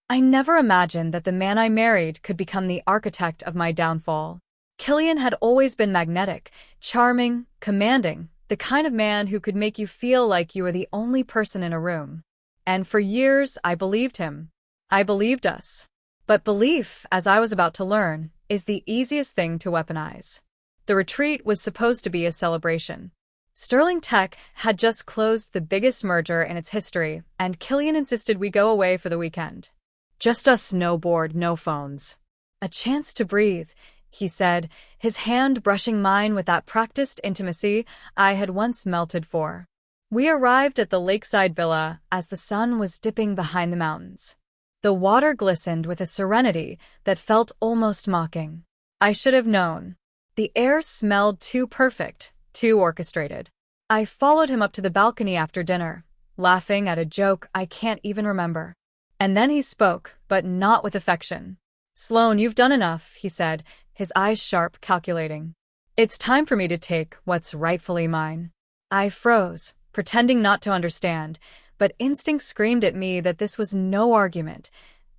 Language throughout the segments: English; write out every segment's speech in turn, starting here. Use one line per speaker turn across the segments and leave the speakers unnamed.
I never imagined that the man I married could become the architect of my downfall. Killian had always been magnetic, charming, commanding, the kind of man who could make you feel like you were the only person in a room. And for years, I believed him. I believed us. But belief, as I was about to learn, is the easiest thing to weaponize. The retreat was supposed to be a celebration. Sterling Tech had just closed the biggest merger in its history, and Killian insisted we go away for the weekend. Just us, no board, no phones. A chance to breathe, he said, his hand brushing mine with that practiced intimacy I had once melted for. We arrived at the lakeside villa as the sun was dipping behind the mountains. The water glistened with a serenity that felt almost mocking. I should have known. The air smelled too perfect, too orchestrated. I followed him up to the balcony after dinner, laughing at a joke I can't even remember. And then he spoke, but not with affection. "Sloane, you've done enough," he said, his eyes sharp, calculating. "It's time for me to take what's rightfully mine." I froze, pretending not to understand, but instinct screamed at me that this was no argument.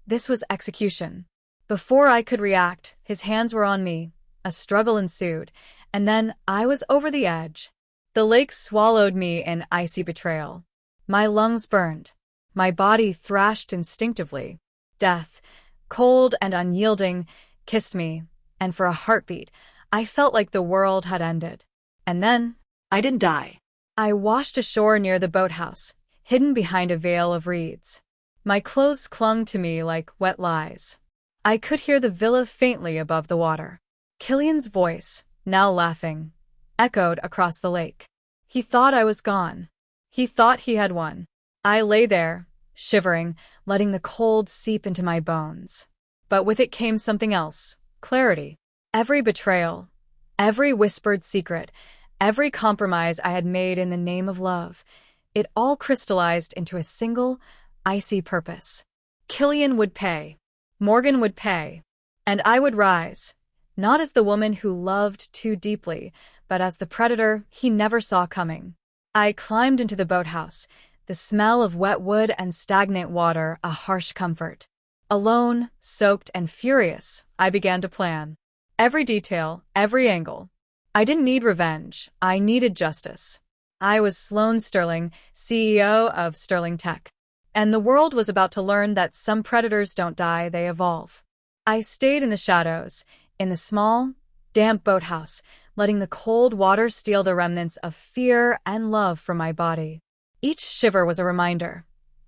This was execution. Before I could react, his hands were on me. A struggle ensued, and then I was over the edge. The lake swallowed me in icy betrayal. My lungs burned. My body thrashed instinctively. Death, cold and unyielding, kissed me, and for a heartbeat, I felt like the world had ended. And then,
I didn't die.
I washed ashore near the boathouse, hidden behind a veil of reeds. My clothes clung to me like wet lies. I could hear the villa faintly above the water. Killian's voice, now laughing, echoed across the lake. He thought I was gone. He thought he had won. I lay there, shivering, letting the cold seep into my bones. But with it came something else, clarity. Every betrayal, every whispered secret, every compromise I had made in the name of love, it all crystallized into a single, icy purpose. Killian would pay. Morgan would pay. And I would rise, not as the woman who loved too deeply, but as the predator he never saw coming. I climbed into the boathouse, the smell of wet wood and stagnant water a harsh comfort. Alone, soaked and furious, I began to plan. Every detail, every angle. I didn't need revenge, I needed justice. I was Sloane Sterling, CEO of Sterling Tech. And the world was about to learn that some predators don't die, they evolve. I stayed in the shadows, in the small, damp boathouse, letting the cold water steal the remnants of fear and love from my body. Each shiver was a reminder.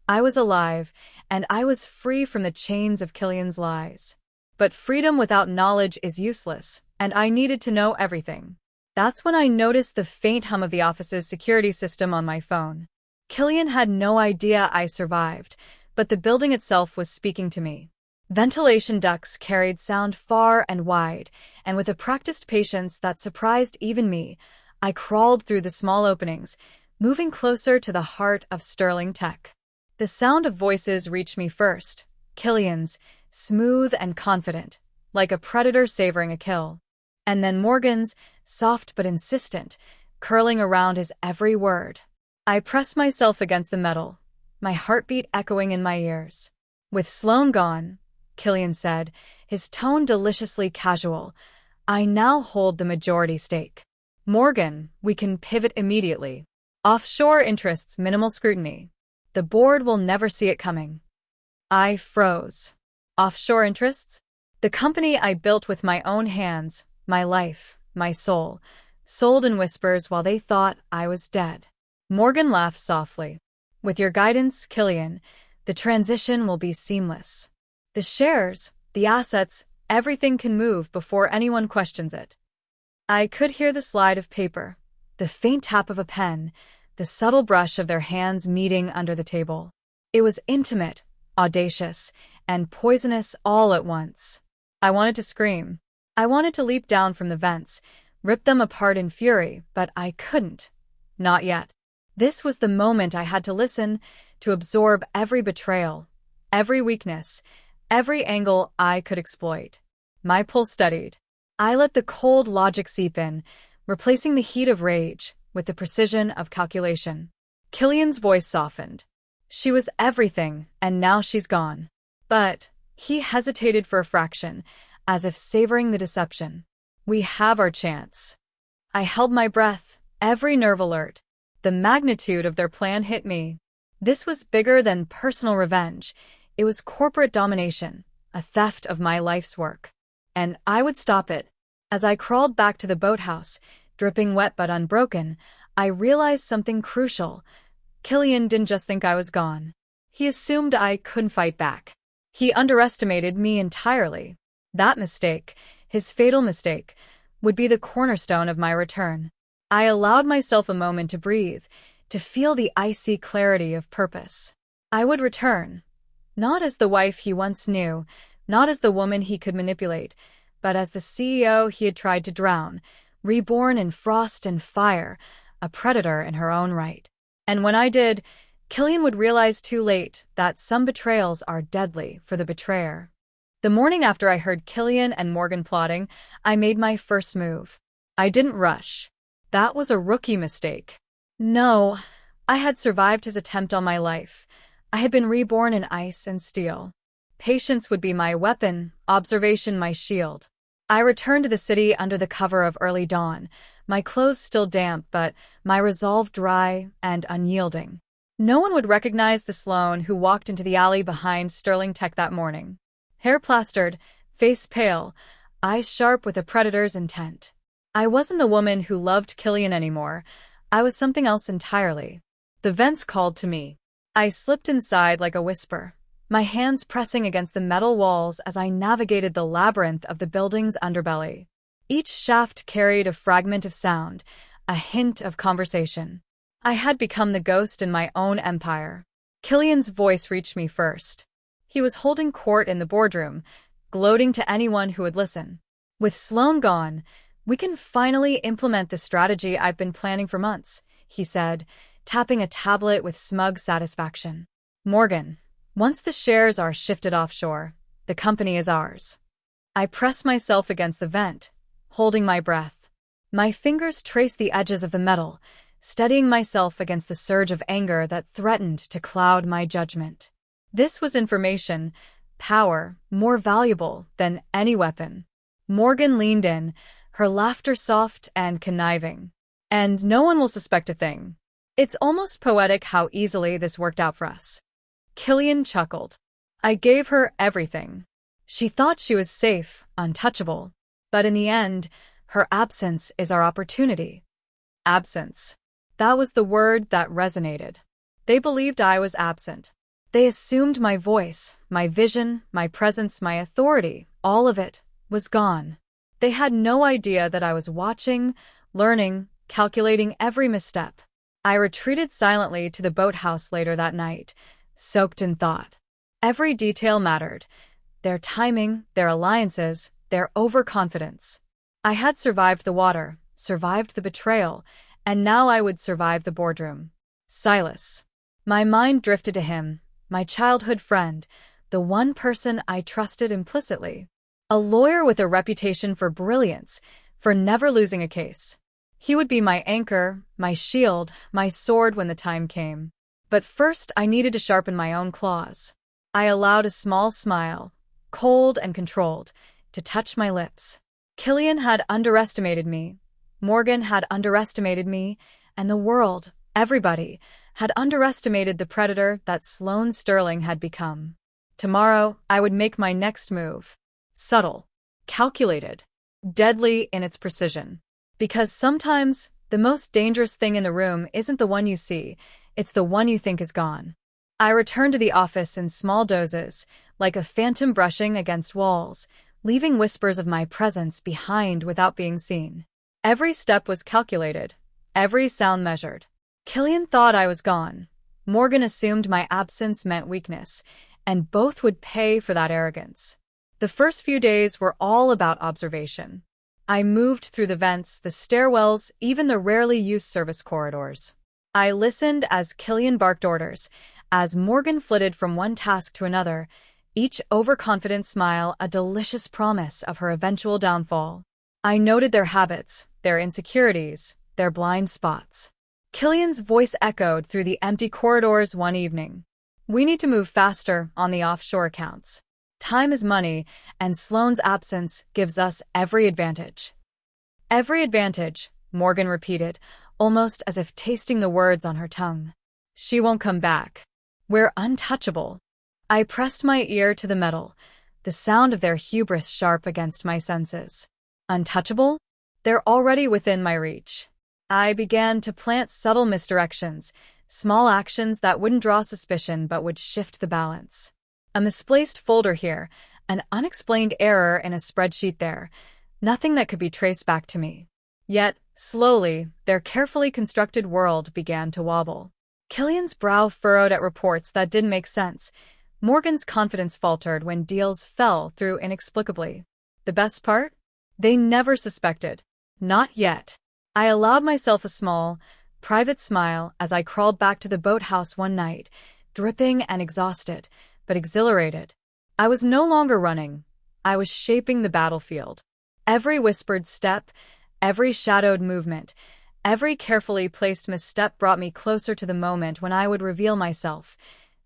I was alive, and I was free from the chains of Killian's lies. But freedom without knowledge is useless, and I needed to know everything. That's when I noticed the faint hum of the office's security system on my phone. Killian had no idea I survived, but the building itself was speaking to me. Ventilation ducts carried sound far and wide, and with a practiced patience that surprised even me, I crawled through the small openings, moving closer to the heart of Sterling Tech. The sound of voices reached me first, Killian's, smooth and confident, like a predator savoring a kill. And then Morgan's, soft but insistent, curling around his every word. I pressed myself against the metal, my heartbeat echoing in my ears. "With Sloane gone," Killian said, his tone deliciously casual, "I now hold the majority stake. Morgan, we can pivot immediately. Offshore interests, minimal scrutiny. The board will never see it coming." I froze. Offshore interests? The company I built with my own hands, my life, my soul, sold in whispers while they thought I was dead. Morgan laughed softly. "With your guidance, Killian, the transition will be seamless. The shares, the assets, everything can move before anyone questions it." I could hear the slide of paper, the faint tap of a pen, the subtle brush of their hands meeting under the table. It was intimate, audacious, and poisonous all at once. I wanted to scream. I wanted to leap down from the vents, rip them apart in fury, but I couldn't. Not yet. This was the moment I had to listen, to absorb every betrayal, every weakness, every angle I could exploit. My pulse steadied. I let the cold logic seep in, replacing the heat of rage with the precision of calculation. Killian's voice softened. "She was everything, and now she's gone. But he hesitated for a fraction, as if savoring the deception. We have our chance. I held my breath, every nerve alert. The magnitude of their plan hit me. This was bigger than personal revenge. It was corporate domination, a theft of my life's work. And I would stop it. As I crawled back to the boathouse, dripping wet but unbroken, I realized something crucial. Killian didn't just think I was gone. He assumed I couldn't fight back. He underestimated me entirely. That mistake, his fatal mistake, would be the cornerstone of my return. I allowed myself a moment to breathe, to feel the icy clarity of purpose. I would return, not as the wife he once knew, not as the woman he could manipulate, but as the CEO he had tried to drown, reborn in frost and fire, a predator in her own right. And when I did, Killian would realize too late that some betrayals are deadly for the betrayer. The morning after I heard Killian and Morgan plotting, I made my first move. I didn't rush. That was a rookie mistake. No, I had survived his attempt on my life. I had been reborn in ice and steel. Patience would be my weapon, observation my shield. I returned to the city under the cover of early dawn, my clothes still damp but my resolve dry and unyielding. No one would recognize the Sloane who walked into the alley behind Sterling Tech that morning. Hair plastered, face pale, eyes sharp with a predator's intent. I wasn't the woman who loved Killian anymore. I was something else entirely. The vents called to me. I slipped inside like a whisper, my hands pressing against the metal walls as I navigated the labyrinth of the building's underbelly. Each shaft carried a fragment of sound, a hint of conversation. I had become the ghost in my own empire. Killian's voice reached me first. He was holding court in the boardroom, gloating to anyone who would listen. With Sloane gone, we can finally implement the strategy I've been planning for months, he said, tapping a tablet with smug satisfaction. Morgan, once the shares are shifted offshore, the company is ours. I pressed myself against the vent, holding my breath. My fingers traced the edges of the metal, steadying myself against the surge of anger that threatened to cloud my judgment. This was information, power, more valuable than any weapon. Morgan leaned in, her laughter soft and conniving. And no one will suspect a thing. It's almost poetic how easily this worked out for us. Killian chuckled. I gave her everything. She thought she was safe, untouchable. But in the end, her absence is our opportunity. Absence. That was the word that resonated. They believed I was absent. They assumed my voice, my vision, my presence, my authority, all of it, was gone. They had no idea that I was watching, learning, calculating every misstep. I retreated silently to the boathouse later that night, soaked in thought. Every detail mattered. Their timing, their alliances, their overconfidence. I had survived the water, survived the betrayal, and now I would survive the boardroom. Silas. My mind drifted to him, my childhood friend, the one person I trusted implicitly. A lawyer with a reputation for brilliance, for never losing a case. He would be my anchor, my shield, my sword when the time came. But first I needed to sharpen my own claws. I allowed a small smile, cold and controlled, to touch my lips. Killian had underestimated me. Morgan had underestimated me, and the world, everybody, had underestimated the predator that Sloane Sterling had become. Tomorrow, I would make my next move. Subtle, calculated, deadly in its precision. Because sometimes, the most dangerous thing in the room isn't the one you see, it's the one you think is gone. I returned to the office in small doses, like a phantom brushing against walls, leaving whispers of my presence behind without being seen. Every step was calculated, every sound measured. Killian thought I was gone. Morgan assumed my absence meant weakness, and both would pay for that arrogance. The first few days were all about observation. I moved through the vents, the stairwells, even the rarely used service corridors. I listened as Killian barked orders, as Morgan flitted from one task to another, each overconfident smile a delicious promise of her eventual downfall. I noted their habits, their insecurities, their blind spots. Killian's voice echoed through the empty corridors one evening. We need to move faster on the offshore accounts. Time is money, and Sloane's absence gives us every advantage. Every advantage, Morgan repeated, almost as if tasting the words on her tongue. She won't come back. We're untouchable. I pressed my ear to the metal, the sound of their hubris sharp against my senses. Untouchable? They're already within my reach. I began to plant subtle misdirections, small actions that wouldn't draw suspicion but would shift the balance. A misplaced folder here, an unexplained error in a spreadsheet there, nothing that could be traced back to me. Yet, slowly, their carefully constructed world began to wobble. Killian's brow furrowed at reports that didn't make sense. Morgan's confidence faltered when deals fell through inexplicably. The best part? They never suspected. Not yet. I allowed myself a small, private smile as I crawled back to the boathouse one night, dripping and exhausted, but exhilarated. I was no longer running. I was shaping the battlefield. Every whispered step, every shadowed movement, every carefully placed misstep brought me closer to the moment when I would reveal myself,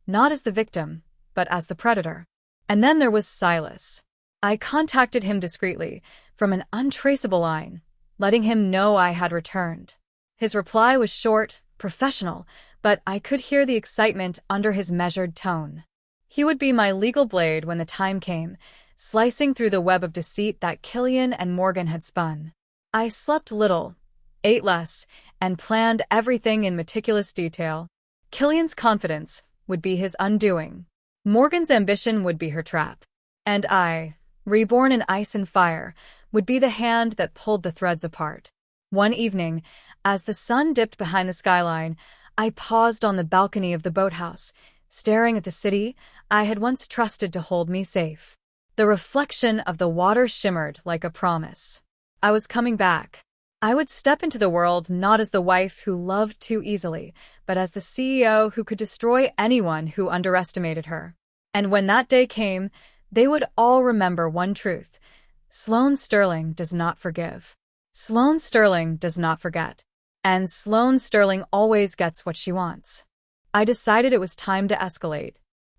not as the victim, but as the predator. And then there was Silas. I contacted him discreetly, from an untraceable line, letting him know I had returned. His reply was short, professional, but I could hear the excitement under his measured tone. He would be my legal blade when the time came, slicing through the web of deceit that Killian and Morgan had spun. I slept little, ate less, and planned everything in meticulous detail. Killian's confidence would be his undoing. Morgan's ambition would be her trap. And I, reborn in ice and fire, would be the hand that pulled the threads apart. One evening, as the sun dipped behind the skyline, I paused on the balcony of the boathouse, staring at the city I had once trusted to hold me safe. The reflection of the water shimmered like a promise. I was coming back. I would step into the world not as the wife who loved too easily, but as the CEO who could destroy anyone who underestimated her. And when that day came, they would all remember one truth. Sloane Sterling does not forgive. Sloane Sterling does not forget. And Sloane Sterling always gets what she wants. I decided it was time to escalate.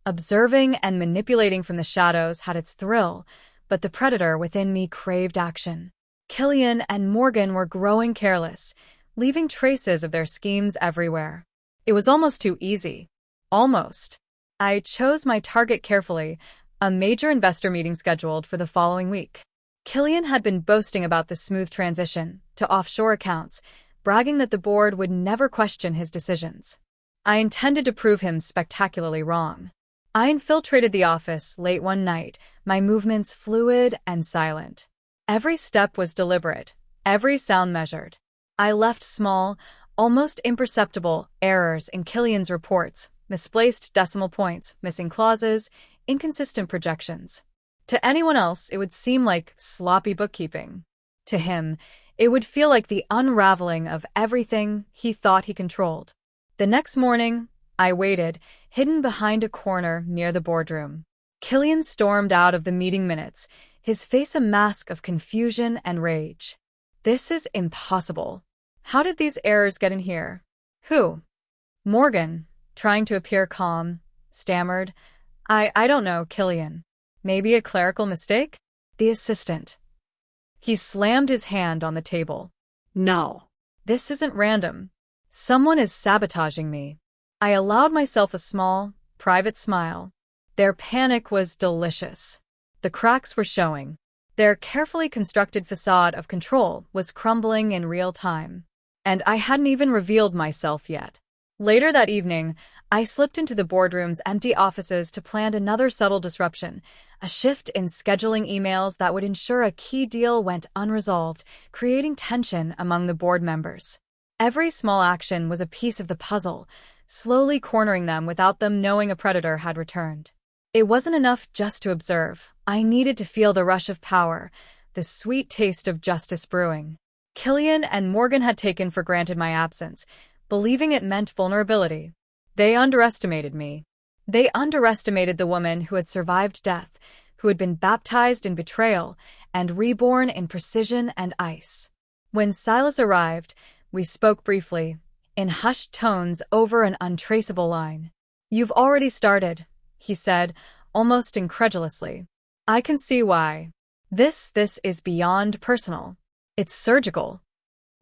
Observing and manipulating from the shadows had its thrill, but the predator within me craved action. Killian and Morgan were growing careless, leaving traces of their schemes everywhere. It was almost too easy. Almost. I chose my target carefully, a major investor meeting scheduled for the following week. Killian had been boasting about the smooth transition to offshore accounts, bragging that the board would never question his decisions. I intended to prove him spectacularly wrong. I infiltrated the office late one night, my movements fluid and silent. Every step was deliberate, every sound measured. I left small, almost imperceptible errors in Killian's reports, misplaced decimal points, missing clauses, inconsistent projections. To anyone else, it would seem like sloppy bookkeeping. To him, it would feel like the unraveling of everything he thought he controlled. The next morning, I waited, hidden behind a corner near the boardroom. Killian stormed out of the meeting minutes, his face a mask of confusion and rage. This is impossible. How did these errors get in here? Who? Morgan, trying to appear calm, stammered. I don't know, Killian. Maybe a clerical mistake? The assistant. He slammed his hand on the table. No. This isn't random. Someone is sabotaging me. I allowed myself a small, private smile. Their panic was delicious. The cracks were showing. Their carefully constructed facade of control was crumbling in real time. And I hadn't even revealed myself yet. Later that evening, I slipped into the boardroom's empty offices to plan another subtle disruption, a shift in scheduling emails that would ensure a key deal went unresolved, creating tension among the board members. Every small action was a piece of the puzzle, slowly cornering them without them knowing a predator had returned. It wasn't enough just to observe. I needed to feel the rush of power, the sweet taste of justice brewing. Killian and Morgan had taken for granted my absence, believing it meant vulnerability. They underestimated me. They underestimated the woman who had survived death, who had been baptized in betrayal and reborn in precision and ice. When Silas arrived, we spoke briefly, in hushed tones over an untraceable line. "You've already started," he said, almost incredulously. I can see why. This is beyond personal. It's surgical.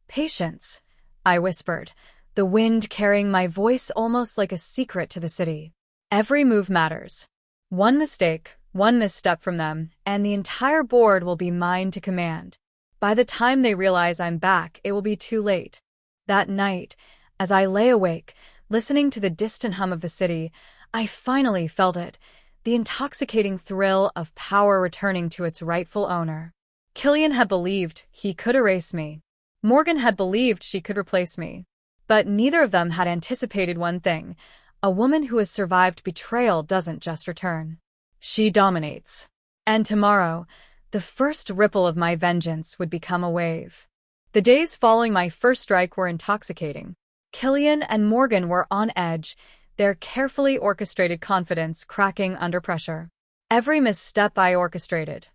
Patience, I whispered, the wind carrying my voice almost like a secret to the city. Every move matters. One mistake, one misstep from them, and the entire board will be mine to command. By the time they realize I'm back, it will be too late. That night, as I lay awake, listening to the distant hum of the city, I finally felt it, the intoxicating thrill of power returning to its rightful owner. Killian had believed he could erase me. Morgan had believed she could replace me. But neither of them had anticipated one thing: a woman who has survived betrayal doesn't just return. She dominates. And tomorrow, the first ripple of my vengeance would become a wave. The days following my first strike were intoxicating. Killian and Morgan were on edge, their carefully orchestrated confidence cracking under pressure. Every misstep I orchestrated,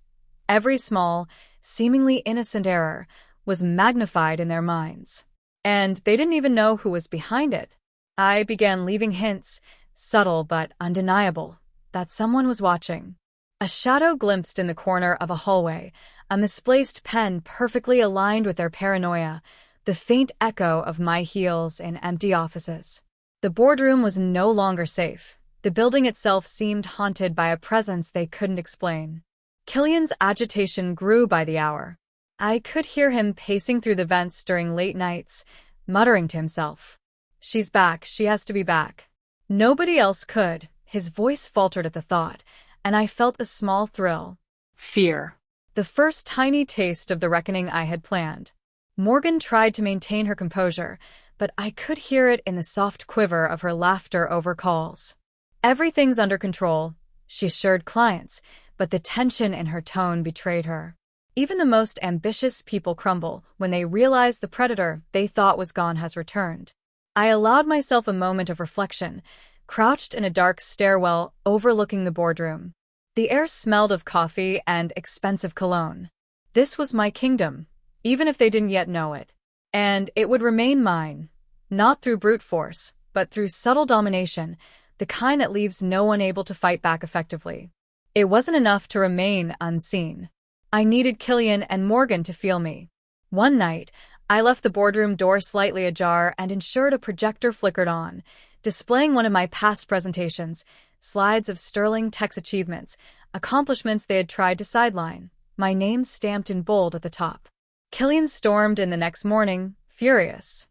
every small, seemingly innocent error, was magnified in their minds. And they didn't even know who was behind it. I began leaving hints, subtle but undeniable, that someone was watching. A shadow glimpsed in the corner of a hallway, a misplaced pen perfectly aligned with their paranoia, the faint echo of my heels in empty offices. The boardroom was no longer safe. The building itself seemed haunted by a presence they couldn't explain. Killian's agitation grew by the hour. I could hear him pacing through the vents during late nights, muttering to himself. She's back, she has to be back. Nobody else could. His voice faltered at the thought, and I felt a small thrill. Fear. The first tiny taste of the reckoning I had planned. Morgan tried to maintain her composure, but I could hear it in the soft quiver of her laughter over calls. Everything's under control, she assured clients, but the tension in her tone betrayed her. Even the most ambitious people crumble when they realize the predator they thought was gone has returned. I allowed myself a moment of reflection, crouched in a dark stairwell overlooking the boardroom. The air smelled of coffee and expensive cologne. This was my kingdom, even if they didn't yet know it. And it would remain mine, not through brute force, but through subtle domination, the kind that leaves no one able to fight back effectively. It wasn't enough to remain unseen. I needed Killian and Morgan to feel me. One night, I left the boardroom door slightly ajar and ensured a projector flickered on, displaying one of my past presentations, slides of sterling tech's achievements, accomplishments they had tried to sideline, my name stamped in bold at the top. Killian stormed in the next morning, furious.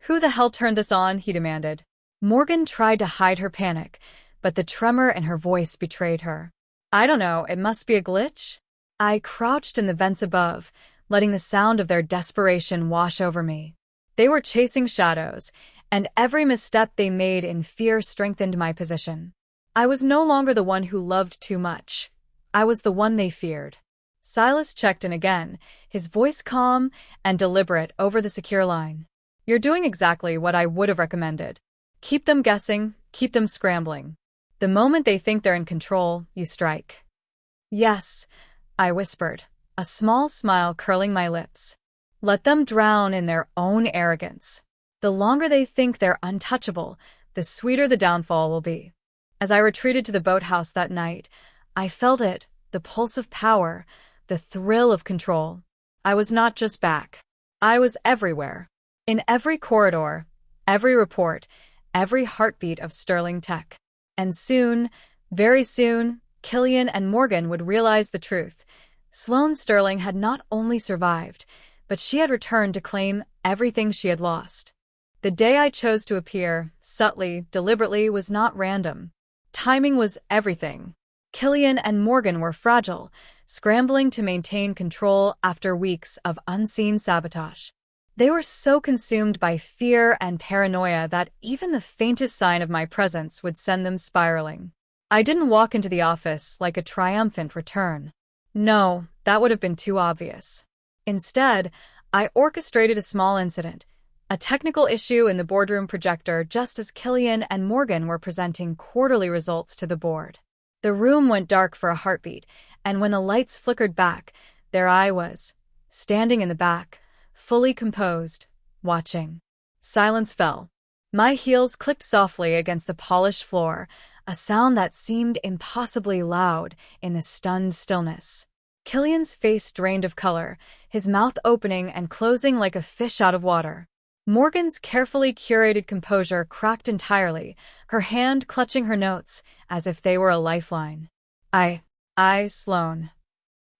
"Who the hell turned this on?" he demanded. Morgan tried to hide her panic, but the tremor in her voice betrayed her. "I don't know, it must be a glitch." I crouched in the vents above, letting the sound of their desperation wash over me. They were chasing shadows, and every misstep they made in fear strengthened my position. I was no longer the one who loved too much. I was the one they feared. Silas checked in again, his voice calm and deliberate over the secure line. "You're doing exactly what I would have recommended. Keep them guessing, keep them scrambling. The moment they think they're in control, you strike." "Yes," I whispered, a small smile curling my lips. "Let them drown in their own arrogance. The longer they think they're untouchable, the sweeter the downfall will be." As I retreated to the boathouse that night, I felt it, the pulse of power, the thrill of control. I was not just back. I was everywhere. In every corridor, every report, every heartbeat of sterling tech. And soon, very soon, Killian and Morgan would realize the truth. Sloane Sterling had not only survived, but she had returned to claim everything she had lost. The day I chose to appear, subtly, deliberately, was not random. Timing was everything. Killian and Morgan were fragile, scrambling to maintain control after weeks of unseen sabotage. They were so consumed by fear and paranoia that even the faintest sign of my presence would send them spiraling. I didn't walk into the office like a triumphant return. No, that would have been too obvious. Instead, I orchestrated a small incident, a technical issue in the boardroom projector just as Killian and Morgan were presenting quarterly results to the board. The room went dark for a heartbeat, and when the lights flickered back, there I was, standing in the back, fully composed, watching. Silence fell. My heels clicked softly against the polished floor, a sound that seemed impossibly loud in the stunned stillness. Killian's face drained of color, his mouth opening and closing like a fish out of water. Morgan's carefully curated composure cracked entirely, her hand clutching her notes as if they were a lifeline. Sloane.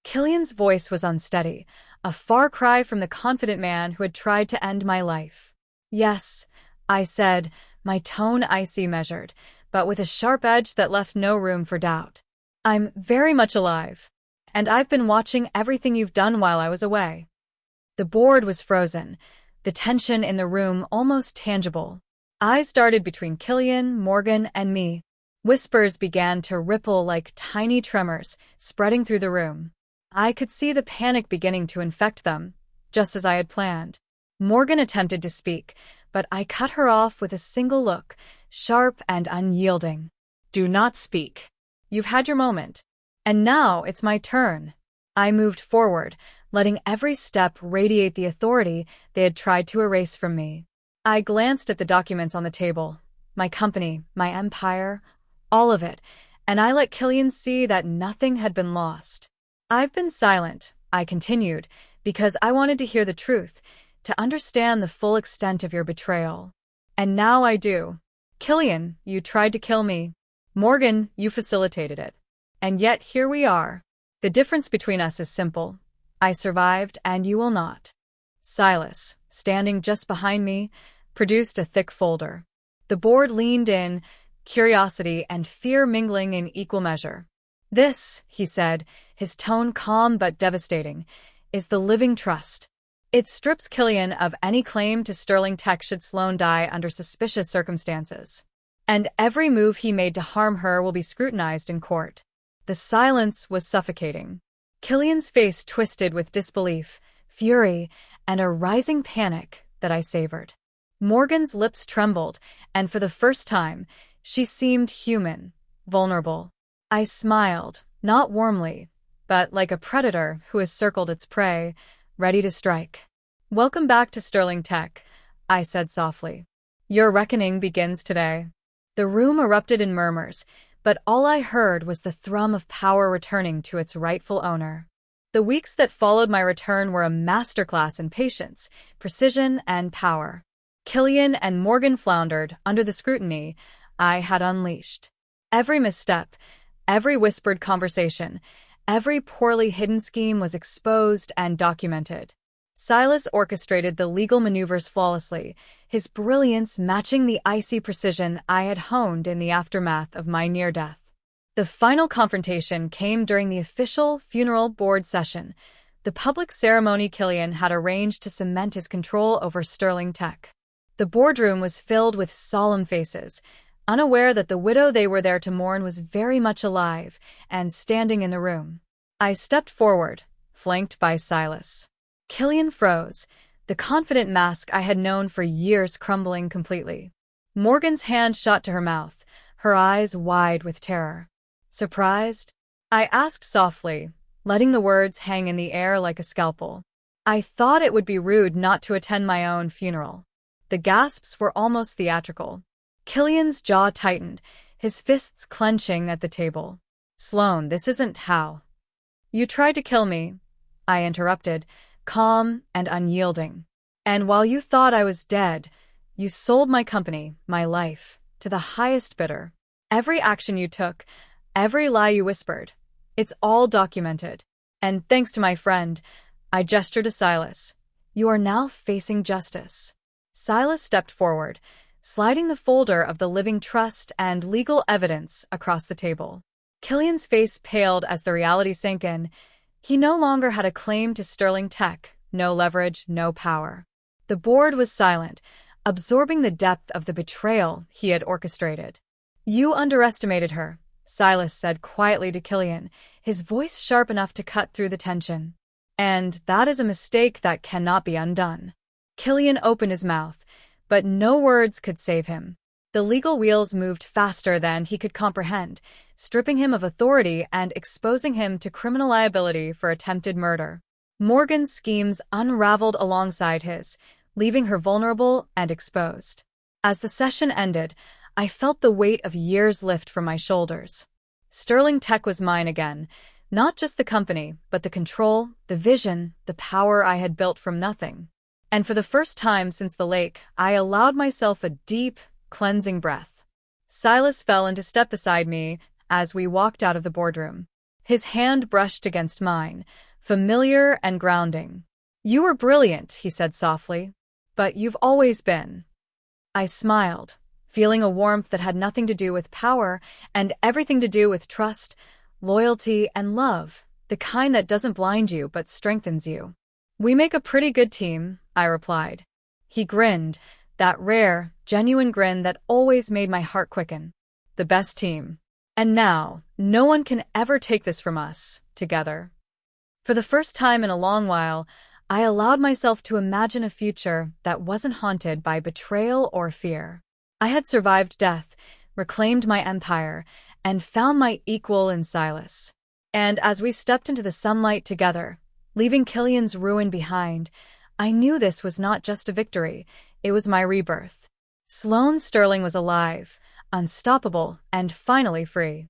Killian's voice was unsteady, a far cry from the confident man who had tried to end my life. Yes, I said, my tone icy measured, but with a sharp edge that left no room for doubt. I'm very much alive, and I've been watching everything you've done while I was away. The board was frozen, the tension in the room almost tangible. Eyes darted between Killian, Morgan, and me. Whispers began to ripple like tiny tremors, spreading through the room. I could see the panic beginning to infect them, just as I had planned. Morgan attempted to speak, but I cut her off with a single look, sharp and unyielding. Do not speak. You've had your moment. And now it's my turn. I moved forward, letting every step radiate the authority they had tried to erase from me. I glanced at the documents on the table, my company, my empire, all of it, and I let Killian see that nothing had been lost. I've been silent, I continued, because I wanted to hear the truth, to understand the full extent of your betrayal. And now I do. Killian, you tried to kill me. Morgan, you facilitated it. And yet here we are. The difference between us is simple. I survived, and you will not. Silas, standing just behind me, produced a thick folder. The board leaned in, curiosity and fear mingling in equal measure. This, he said, his tone calm but devastating, is the living trust. It strips Killian of any claim to Sterling Tech should Sloane die under suspicious circumstances. And every move he made to harm her will be scrutinized in court. The silence was suffocating. Killian's face twisted with disbelief, fury, and a rising panic that I savored. Morgan's lips trembled, and for the first time, she seemed human, vulnerable. I smiled, not warmly, but like a predator who has circled its prey, ready to strike. Welcome back to Sterling Tech, I said softly. Your reckoning begins today. The room erupted in murmurs, but all I heard was the thrum of power returning to its rightful owner. The weeks that followed my return were a masterclass in patience, precision, and power. Killian and Morgan floundered under the scrutiny I had unleashed. Every misstep, every whispered conversation, every poorly hidden scheme was exposed and documented. Silas orchestrated the legal maneuvers flawlessly, his brilliance matching the icy precision I had honed in the aftermath of my near-death. The final confrontation came during the official funeral board session, the public ceremony Killian had arranged to cement his control over Sterling Tech. The boardroom was filled with solemn faces, unaware that the widow they were there to mourn was very much alive and standing in the room. I stepped forward, flanked by Silas. Killian froze, the confident mask I had known for years crumbling completely. Morgan's hand shot to her mouth, her eyes wide with terror. Surprised? I asked softly, letting the words hang in the air like a scalpel. I thought it would be rude not to attend my own funeral. The gasps were almost theatrical. Killian's jaw tightened, his fists clenching at the table. Sloane, this isn't how. You tried to kill me, I interrupted, calm and unyielding. And while you thought I was dead, you sold my company, my life, to the highest bidder. Every action you took, every lie you whispered, it's all documented. And thanks to my friend, I gestured to Silas, you are now facing justice. Silas stepped forward, sliding the folder of the living trust and legal evidence across the table. Killian's face paled as the reality sank in. He no longer had a claim to Sterling Tech, no leverage, no power. The board was silent, absorbing the depth of the betrayal he had orchestrated. You underestimated her, Silas said quietly to Killian, his voice sharp enough to cut through the tension. And that is a mistake that cannot be undone. Killian opened his mouth, but no words could save him. The legal wheels moved faster than he could comprehend, stripping him of authority and exposing him to criminal liability for attempted murder. Morgan's schemes unraveled alongside his, leaving her vulnerable and exposed. As the session ended, I felt the weight of years lift from my shoulders. Sterling Tech was mine again, not just the company, but the control, the vision, the power I had built from nothing. And for the first time since the lake, I allowed myself a deep, cleansing breath. Silas fell into step beside me as we walked out of the boardroom. His hand brushed against mine, familiar and grounding. "You were brilliant," he said softly, "but you've always been." I smiled, feeling a warmth that had nothing to do with power and everything to do with trust, loyalty, and love, the kind that doesn't blind you but strengthens you. "We make a pretty good team," I replied. He grinned, that rare, genuine grin that always made my heart quicken. "The best team. And now, no one can ever take this from us, together." For the first time in a long while, I allowed myself to imagine a future that wasn't haunted by betrayal or fear. I had survived death, reclaimed my empire, and found my equal in Silas. And as we stepped into the sunlight together, leaving Killian's ruin behind, I knew this was not just a victory, it was my rebirth. Sloane Sterling was alive, unstoppable, and finally free.